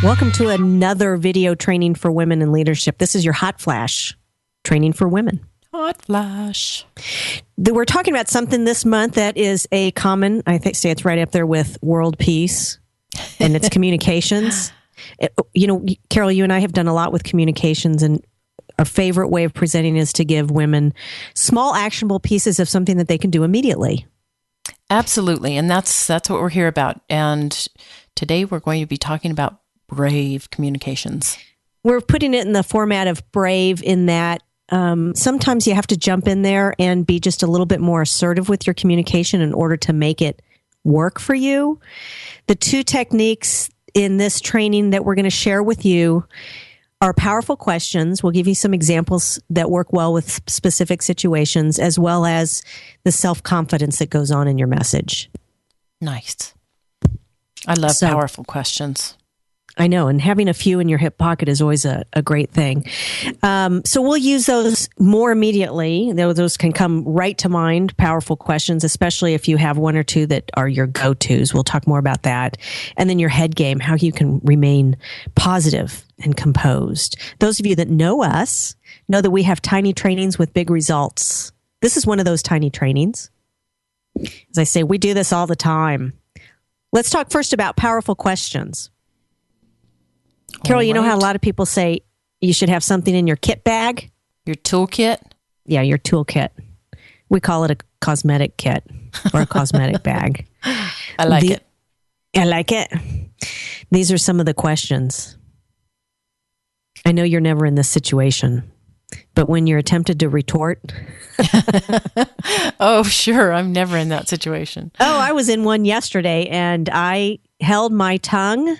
Welcome to another video training for women in leadership. This is your Hot Flash training for women. Hot Flash. We're talking about something this month that is a common, I think, say it's right up there with world peace, and it's communications. Carol, you and I have done a lot with communications, and our favorite way of presenting is to give women small, actionable pieces of something that they can do immediately. Absolutely, and that's what we're here about. And today we're going to be talking about brave communications. We're putting it in the format of brave in that sometimes you have to jump in there and be just a little bit more assertive with your communication in order to make it work for you. The two techniques in this training that we're going to share with you are powerful questions. We'll give you some examples that work well with specific situations, as well as the self-confidence that goes on in your message. Nice. I love powerful questions. I know, and having a few in your hip pocket is always a great thing. So we'll use those more immediately. Those can come right to mind, powerful questions, especially if you have one or two that are your go-tos. We'll talk more about that. And then your head game, how you can remain positive and composed. Those of you that know us know that we have tiny trainings with big results. This is one of those tiny trainings. As I say, we do this all the time. Let's talk first about powerful questions. Carol, you know how a lot of people say you should have something in your kit bag? Your toolkit? Yeah, your toolkit. We call it a cosmetic kit or a cosmetic bag. I like it. I like it. These are some of the questions. I know you're never in this situation, but when you're tempted to retort. Oh, sure. I'm never in that situation. Oh, I was in one yesterday and I held my tongue.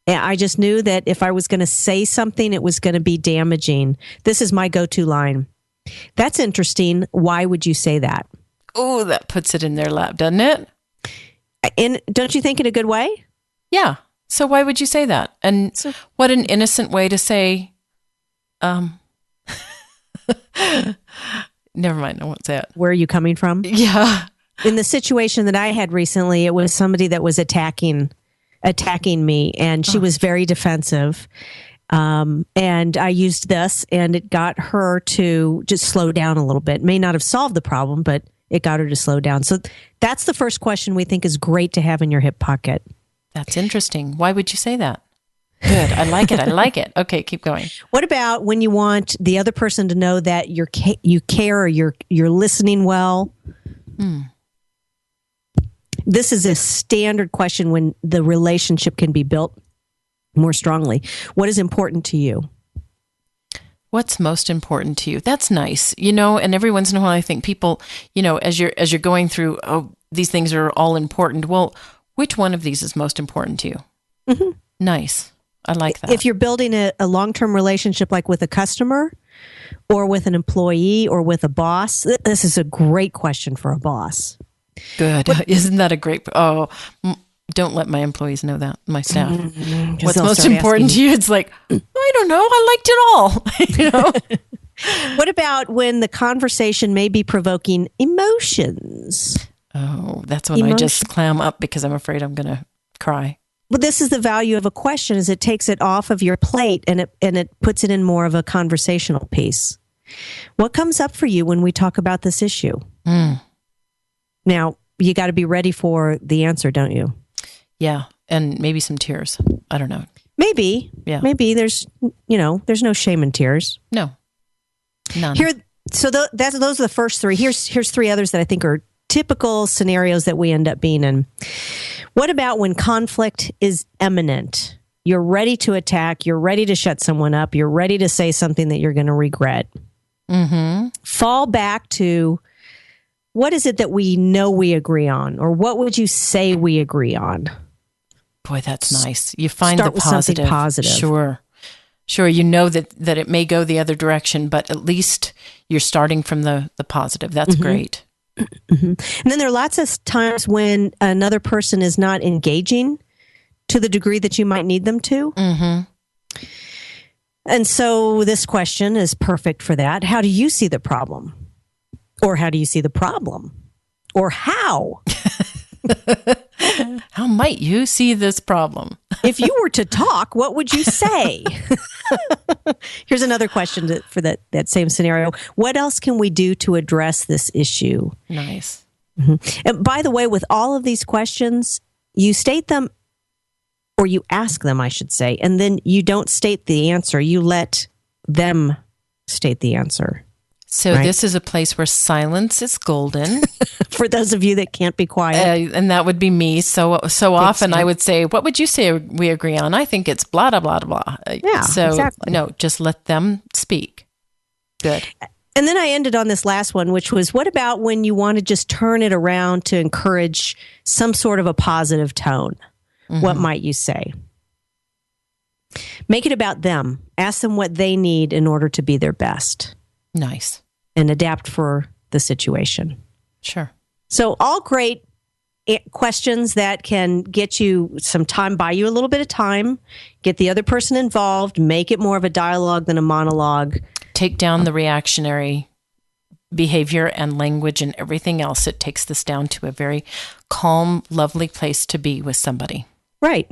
I just knew that if I was going to say something, it was going to be damaging. This is my go-to line. That's interesting. Why would you say that? Oh, that puts it in their lap, doesn't it? Don't you think in a good way? Yeah. So why would you say that? And what an innocent way to say, never mind, I won't say it. Where are you coming from? Yeah. In the situation that I had recently, it was somebody that was attacking me, and she was very defensive. And I used this, and it got her to just slow down a little bit. May not have solved the problem, but it got her to slow down. So that's the first question we think is great to have in your hip pocket. That's interesting. Why would you say that? Good. I like it. I like it. Okay, keep going. What about when you want the other person to know that you care or you're listening well? This is a standard question when the relationship can be built more strongly. What is important to you? What's most important to you? That's nice. And every once in a while I think people, as you're going through, oh, these things are all important. Well, which one of these is most important to you? Mm-hmm. Nice. I like that. If you're building a long-term relationship like with a customer or with an employee or with a boss, this is a great question for a boss. Good. Isn't that a great... Oh, don't let my employees know that, my staff. What's most important to you? It's like, I don't know. I liked it all. What about when the conversation may be provoking emotions? Oh, that's when I just clam up because I'm afraid I'm going to cry. Well, this is the value of a question, is it takes it off of your plate and it puts it in more of a conversational piece. What comes up for you when we talk about this issue? Now, you got to be ready for the answer, don't you? Yeah, and maybe some tears. I don't know. Maybe. Yeah. Maybe there's no shame in tears. No. None. So those are the first three. Here's three others that I think are typical scenarios that we end up being in. What about when conflict is imminent? You're ready to attack. You're ready to shut someone up. You're ready to say something that you're going to regret. Mm-hmm. Fall back to... what is it that we know we agree on? Or what would you say we agree on? Boy, that's nice. You find Start the positive. With something positive. Sure. You know that it may go the other direction, but at least you're starting from the positive. That's great. Mm-hmm. And then there are lots of times when another person is not engaging to the degree that you might need them to. Mm-hmm. And so this question is perfect for that. How do you see the problem? Or how do you see the problem? Or how? How might you see this problem? If you were to talk, what would you say? Here's another question for that same scenario. What else can we do to address this issue? Nice. Mm-hmm. And by the way, with all of these questions, you state them, or you ask them, I should say, and then you don't state the answer. You let them state the answer. So This is a place where silence is golden. For those of you that can't be quiet. And that would be me. So often I would say, what would you say we agree on? I think it's blah, blah, blah, blah. Yeah, so, exactly. No, just let them speak. Good. And then I ended on this last one, which was, what about when you want to just turn it around to encourage some sort of a positive tone? Mm-hmm. What might you say? Make it about them. Ask them what they need in order to be their best. Nice. And adapt for the situation. Sure. So all great questions that can get you some time, buy you a little bit of time, get the other person involved, make it more of a dialogue than a monologue. Take down the reactionary behavior and language and everything else. It takes this down to a very calm, lovely place to be with somebody. Right.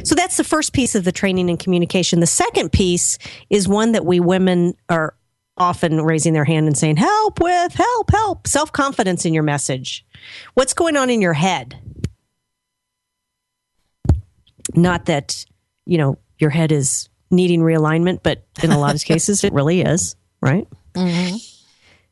So that's the first piece of the training and communication. The second piece is one that we women are often raising their hand and saying, help. Self-confidence in your message. What's going on in your head? Not that, your head is needing realignment, but in a lot of cases it really is, right? Mm-hmm.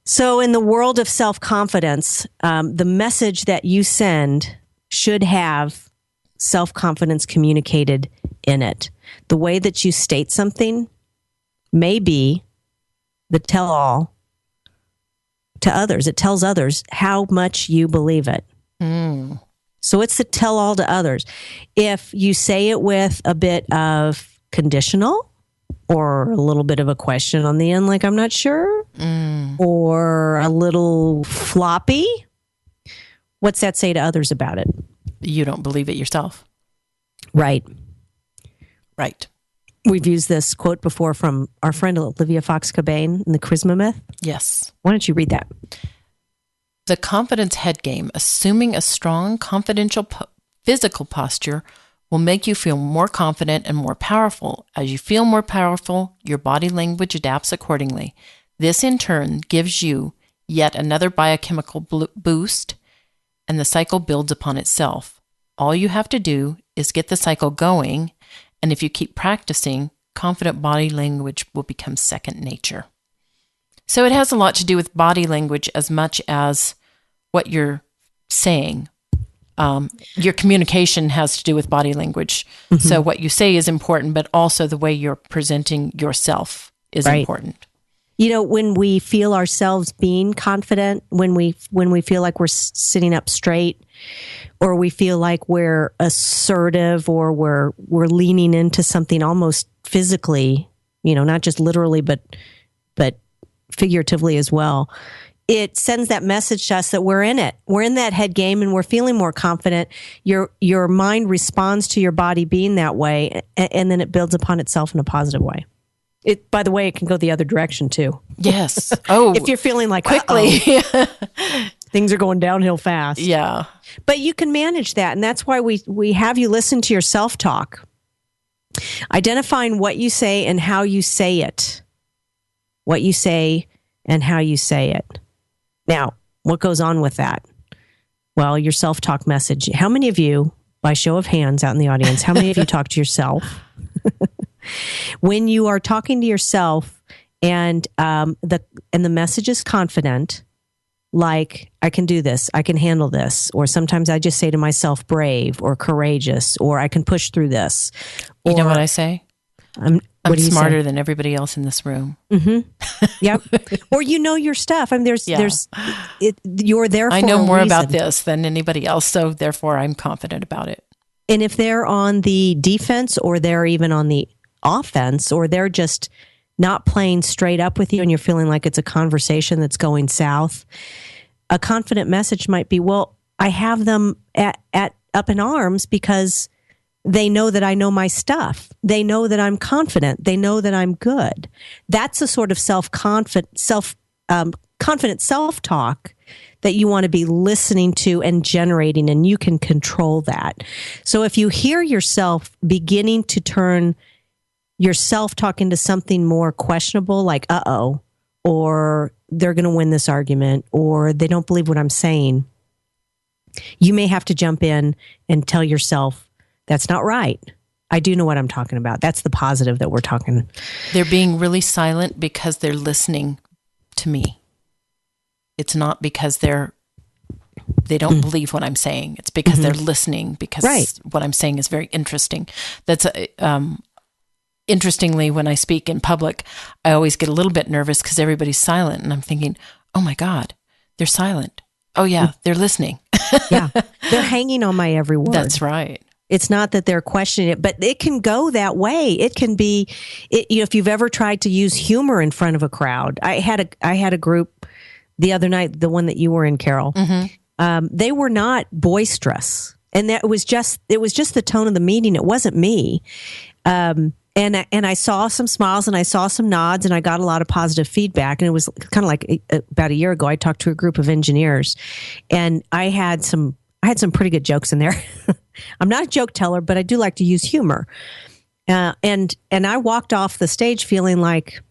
So in the world of self-confidence, the message that you send should have self-confidence communicated in it. The way that you state something may be the tell-all to others. It tells others how much you believe it. Mm. So it's the tell-all to others. If you say it with a bit of conditional or a little bit of a question on the end, like I'm not sure, or a little floppy, what's that say to others about it? You don't believe it yourself. Right. We've used this quote before from our friend Olivia Fox-Cabane in The Charisma Myth. Yes. Why don't you read that? The confidence head game, assuming a strong, confidential physical posture, will make you feel more confident and more powerful. As you feel more powerful, your body language adapts accordingly. This, in turn, gives you yet another biochemical boost, and the cycle builds upon itself. All you have to do is get the cycle going, and if you keep practicing, confident body language will become second nature. So it has a lot to do with body language as much as what you're saying. Your communication has to do with body language. Mm-hmm. So what you say is important, but also the way you're presenting yourself is important. When we feel ourselves being confident, when we feel like we're sitting up straight, or we feel like we're assertive, or we're leaning into something almost physically, not just literally, but figuratively as well, it sends that message to us that we're in it. We're in that head game and we're feeling more confident. Your mind responds to your body being that way, and then it builds upon itself in a positive way. By the way, it can go the other direction too. Yes. Oh, if you're feeling like quickly, things are going downhill fast. Yeah. But you can manage that, and that's why we have you listen to your self-talk, identifying what you say and how you say it. What you say and how you say it. Now, what goes on with that? Well, your self-talk message. How many of you, by show of hands out in the audience, how many of you talk to yourself? When you are talking to yourself and the message is confident, like, I can do this, I can handle this, or sometimes I just say to myself, brave or courageous, or I can push through this. You know what I say? I'm smarter than everybody else in this room. Mm-hmm. Yep. Or your stuff. I mean, you're there for I know more reason. about this than anybody else, so therefore I'm confident about it. And if they're on the defense, or they're even on the offense, or they're just not playing straight up with you and you're feeling like it's a conversation that's going south, a confident message might be, well, I have them at up in arms because they know that I know my stuff. They know that I'm confident. They know that I'm good. That's a sort of confident self-talk that you want to be listening to and generating, and you can control that. So if you hear yourself beginning to turn your self-talk into something more questionable, like, uh-oh, or they're going to win this argument, or they don't believe what I'm saying, you may have to jump in and tell yourself, that's not right. I do know what I'm talking about. That's the positive that we're talking. They're being really silent because they're listening to me. It's not because they don't believe what I'm saying. It's because they're listening, because what I'm saying is very interesting. That's interestingly, when I speak in public, I always get a little bit nervous because everybody's silent, and I'm thinking, oh my God, they're silent. Oh yeah, they're listening. Yeah, they're hanging on my every word. That's right. It's not that they're questioning it, but it can go that way. It can be, if you've ever tried to use humor in front of a crowd. I had a group the other night, the one that you were in, Carol. They were not boisterous, and it was just the tone of the meeting. It wasn't me. And I saw some smiles and I saw some nods and I got a lot of positive feedback. And it was kind of like about a year ago, I talked to a group of engineers, and I had some pretty good jokes in there. I'm not a joke teller, but I do like to use humor. And I walked off the stage feeling like,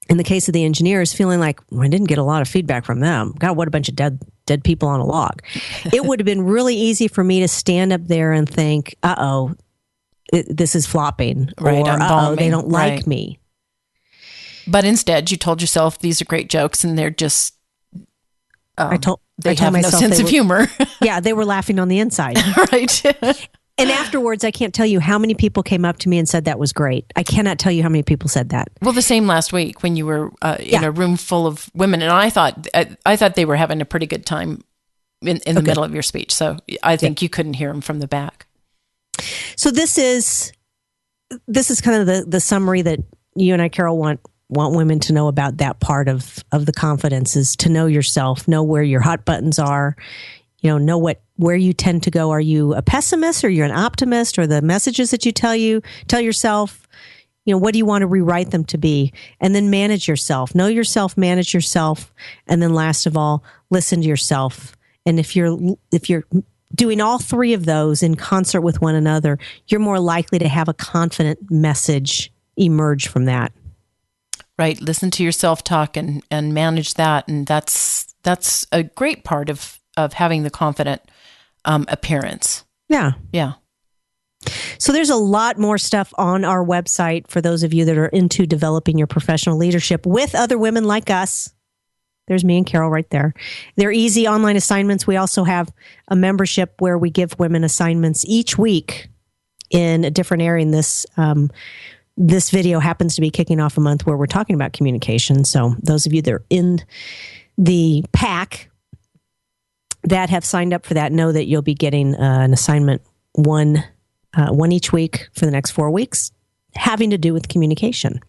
in the case of the engineers, feeling like, well, I didn't get a lot of feedback from them. God, what a bunch of dead people on a log. It would have been really easy for me to stand up there and think, uh-oh, this is flopping. Right, or, uh-oh, they don't like me. But instead, you told yourself, these are great jokes, and they're just... I told have myself no sense of humor. Yeah, they were laughing on the inside. Right. And afterwards, I can't tell you how many people came up to me and said that was great. I cannot tell you how many people said that. Well, the same last week when you were in a room full of women, and I thought they were having a pretty good time in the middle of your speech. So I think you couldn't hear them from the back. So this is kind of the summary that you and I, Carol, want women to know about that part of the confidence, is to know yourself, know where your hot buttons are, know where you tend to go. Are you a pessimist, or you're an optimist, or the messages that you tell yourself, what do you want to rewrite them to be? And then manage yourself, know yourself, manage yourself. And then last of all, listen to yourself. And if you're doing all three of those in concert with one another, you're more likely to have a confident message emerge from that. Right. Listen to your self-talk and manage that. And that's a great part of having the confident appearance. Yeah. Yeah. So there's a lot more stuff on our website for those of you that are into developing your professional leadership with other women like us. There's me and Carol right there. They're easy online assignments. We also have a membership where we give women assignments each week in a different area. In this video happens to be kicking off a month where we're talking about communication. So those of you that are in the pack that have signed up for that know that you'll be getting an assignment one each week for the next 4 weeks, having to do with communication.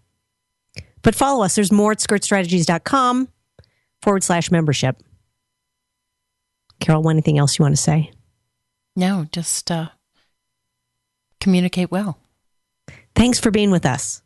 But follow us. There's more at skirtstrategies.com/membership. Carol, anything else you want to say? No, just communicate well. Thanks for being with us.